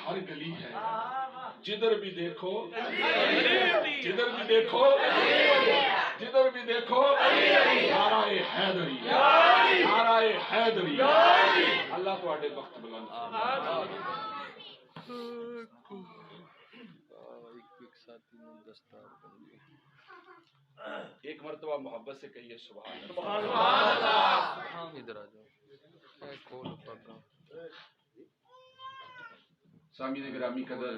हर गली है, जिधर भी देखो, जिधर भी देखो, जिधर भी देखो, नाराए हैदरी, नाराए हैदरी। अल्लाह तुहाडे वक्त बुलंद एक मरतबा मोहब्बत से कहिए सुभान अल्लाह। इधर आ जाओ। सामीन गिरामी कदर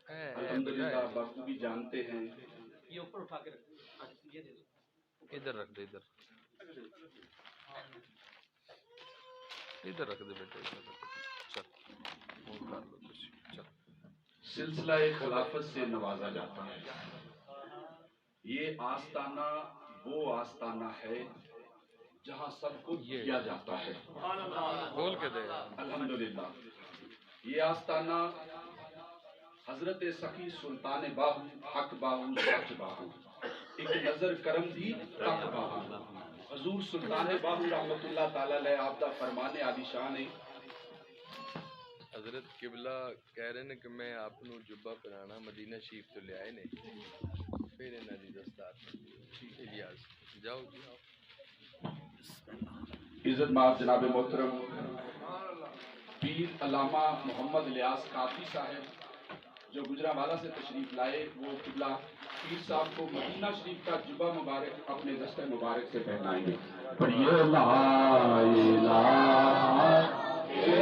अल्हम्दुलिल्लाह बाखूबी जानते हैं। ये ऊपर उठा के इधर रख दे, इधर इधर रख दे बेटा, इधर चल वो कर लो कुछ। चल सिलसिला खिलाफत से नवाजा जाता है। ये आस्ताना वो आस्ताना है जहाँ सबको किया जाता है। बोल के दे अल्हम्दुलिल्लाह। ये आस्ताना हजरत सखी सुल्तान बाहू हक बाहू सच बाहू एक नजर करम दी तक बाहू हजूर सुल्तान बाहू रहमतुल्लाह ताला अलैह आपदा फरमाने आली शान है। हजरत किबला कह रहे ने कि मैं आपनू जुब्बा पहनाना मदीना शरीफ तो ले आए ने, फिर इन्हां दी दस्तार इलियास जाओ जी आओ। इज्जत माफ जनाब मोहतरम पीर अल्लामा मोहम्मद इलियास काफी साहब जो गुजरावाला से तशरीफ लाए, वो किबला पीर साहब को मदीना शरीफ का जुब्बा मुबारक अपने दस्ते मुबारक से पहनाएंगे।